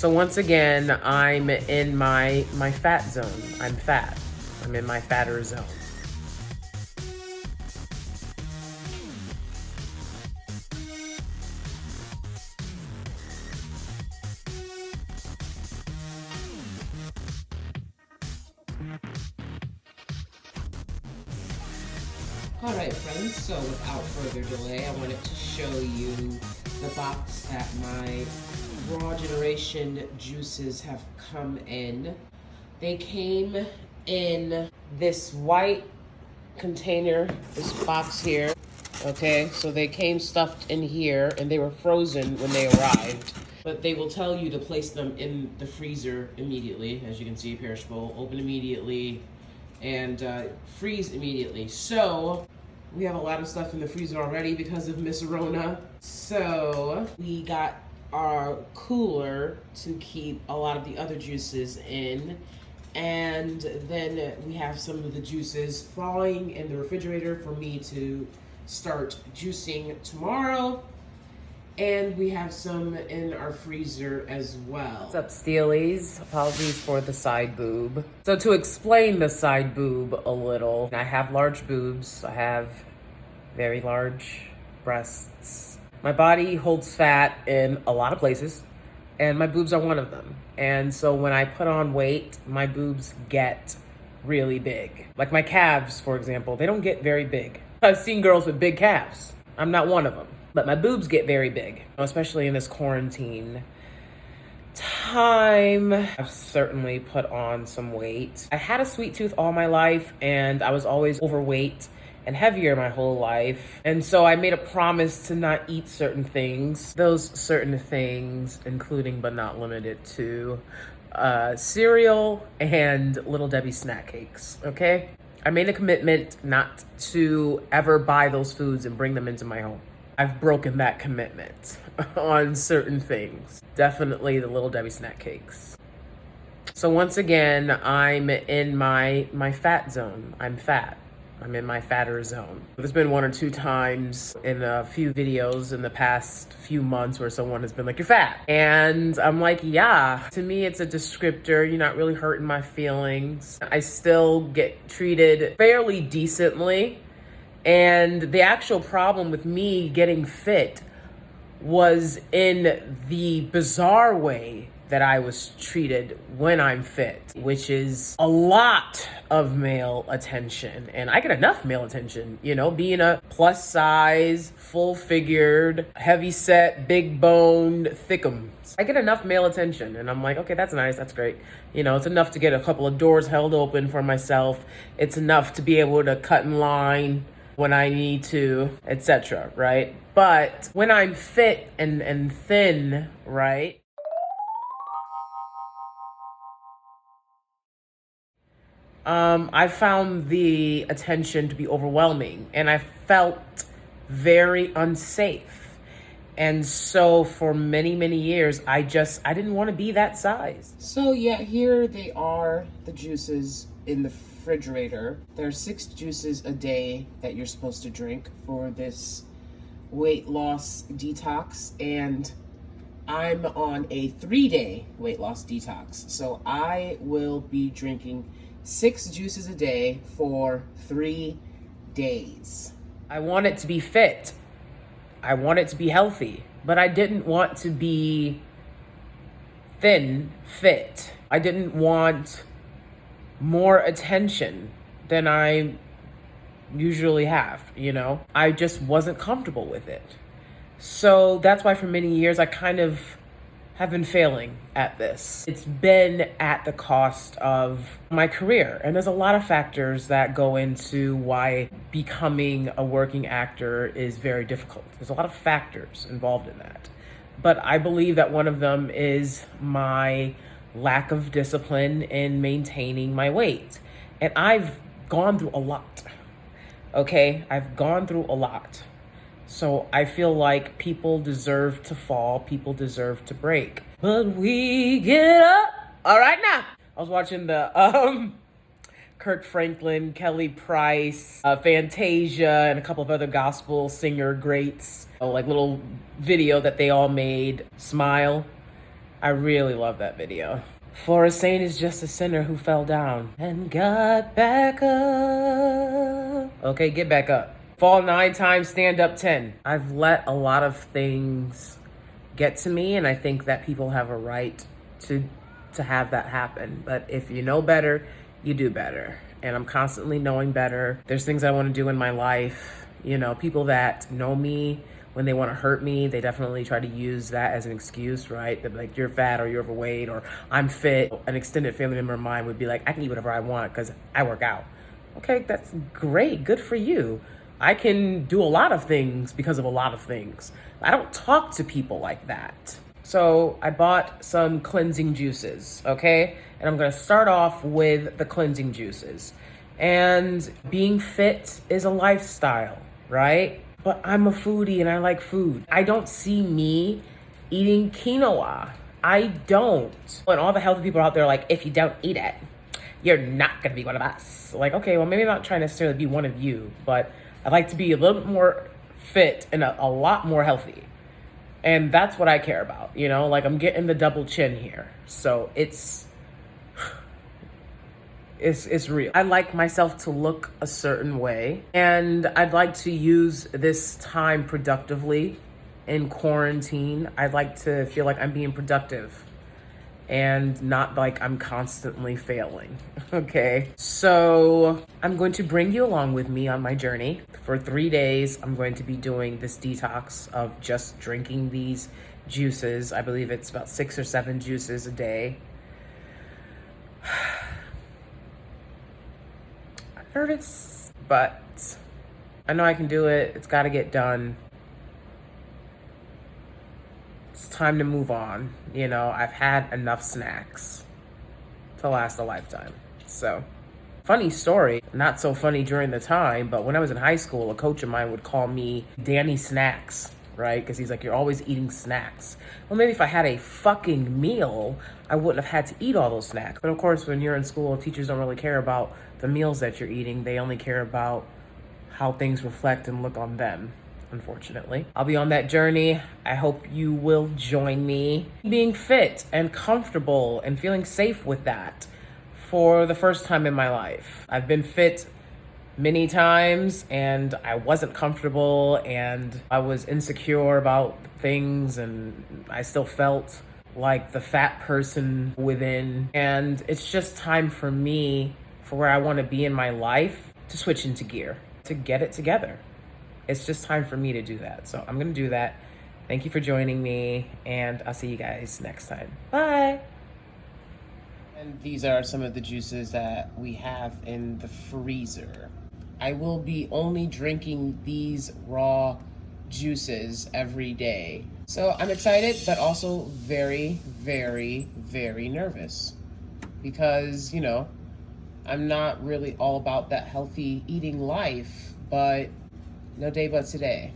So once again, I'm in my fat zone. I'm fat. I'm in my fatter zone. Alright friends, so without further delay, I wanted to show you the box that my raw generation juices have come in. They came in this white container, this box here. Okay, so they came stuffed in here and they were frozen when they arrived. But they will tell you to place them in the freezer immediately. As you can see, perishable, open immediately, and freeze immediately. So we have a lot of stuff in the freezer already because of Miss Rona. So we got our cooler to keep a lot of the other juices in. And then we have some of the juices thawing in the refrigerator for me to start juicing tomorrow. And we have some in our freezer as well. What's up, Steelies? Apologies for the side boob. So to explain the side boob a little, I have large boobs. I have very large breasts. My body holds fat in a lot of places, and my boobs are one of them. And so when I put on weight, my boobs get really big. Like my calves, for example, they don't get very big. I've seen girls with big calves. I'm not one of them. But my boobs get very big, especially in this quarantine time. I've certainly put on some weight. I had a sweet tooth all my life, and I was always overweight and heavier my whole life. And so I made a promise to not eat certain things. Those certain things, including but not limited to cereal and Little Debbie snack cakes, okay? I made a commitment not to ever buy those foods and bring them into my home. I've broken that commitment on certain things. Definitely the Little Debbie snack cakes. So once again, I'm in my fat zone. I'm fat. I'm in my fatter zone. There's been one or two times in a few videos in the past few months where someone has been like, "You're fat." And I'm like, yeah. To me, it's a descriptor. You're not really hurting my feelings. I still get treated fairly decently. And the actual problem with me getting fit was in the bizarre way that I was treated when I'm fit, which is a lot of male attention. And I get enough male attention, you know, being a plus size, full figured, heavy set, big boned, thickums. I get enough male attention, and I'm like, okay, that's nice, that's great. You know, it's enough to get a couple of doors held open for myself. It's enough to be able to cut in line when I need to, etc., right? But when I'm fit and thin, right? I found the attention to be overwhelming, and I felt very unsafe. And so for many, many years, I didn't want to be that size. So yeah, here they are, the juices in the refrigerator. There are 6 juices a day that you're supposed to drink for this weight loss detox, and I'm on a 3-day weight loss detox. So I will be drinking 6 juices a day for 3 days. I want it to be fit. I want it to be healthy, but I didn't want to be thin fit. I didn't want more attention than I usually have, you know? I just wasn't comfortable with it. So that's why for many years I kind of have been failing at this. It's been at the cost of my career. And there's a lot of factors that go into why becoming a working actor is very difficult. There's a lot of factors involved in that. But I believe that one of them is my lack of discipline in maintaining my weight. And I've gone through a lot, okay? I've gone through a lot. So I feel like people deserve to fall, people deserve to break. But we get up. All right now. I was watching the Kirk Franklin, Kelly Price, Fantasia, and a couple of other gospel singer greats, like little video that they all made, Smile. I really love that video. For a saint is just a sinner who fell down and got back up. Okay, get back up. Fall 9 times, stand up 10. I've let a lot of things get to me, and I think that people have a right to have that happen. But if you know better, you do better. And I'm constantly knowing better. There's things I want to do in my life. You know, people that know me, when they want to hurt me, they definitely try to use that as an excuse, right? They're like, you're fat or you're overweight or I'm fit. An extended family member of mine would be like, I can eat whatever I want because I work out. Okay, that's great. Good for you. I can do a lot of things because of a lot of things. I don't talk to people like that. So I bought some cleansing juices, okay? And I'm gonna start off with the cleansing juices. And being fit is a lifestyle, right? But I'm a foodie and I like food. I don't see me eating quinoa. I don't. And all the healthy people out there are like, if you don't eat it, you're not gonna be one of us. Like, okay, well, maybe I'm not trying to necessarily be one of you, but I'd like to be a little bit more fit and a lot more healthy. And that's what I care about, you know? Like, I'm getting the double chin here. So it's real. I like myself to look a certain way, and I'd like to use this time productively in quarantine. I'd like to feel like I'm being productive and not like I'm constantly failing, okay? So I'm going to bring you along with me on my journey. For 3 days, I'm going to be doing this detox of just drinking these juices. I believe it's about 6 or 7 juices a day. I'm nervous, but I know I can do it. It's got to get done. It's time to move on. You know, I've had enough snacks to last a lifetime. So, funny story, not so funny during the time, but when I was in high school, a coach of mine would call me Danie Snacks, right? Because he's like, you're always eating snacks. Well, maybe if I had a fucking meal, I wouldn't have had to eat all those snacks. But of course, when you're in school, teachers don't really care about the meals that you're eating. They only care about how things reflect and look on them. Unfortunately, I'll be on that journey. I hope you will join me. Being fit and comfortable and feeling safe with that for the first time in my life. I've been fit many times and I wasn't comfortable and I was insecure about things and I still felt like the fat person within. And it's just time for me, for where I want to be in my life, to switch into gear, to get it together. It's just time for me to do that. So I'm going to do that. Thank you for joining me, and I'll see you guys next time. Bye. And these are some of the juices that we have in the freezer. I will be only drinking these raw juices every day. So I'm excited, but also very, very, very nervous because, you know, I'm not really all about that healthy eating life, but no day but today.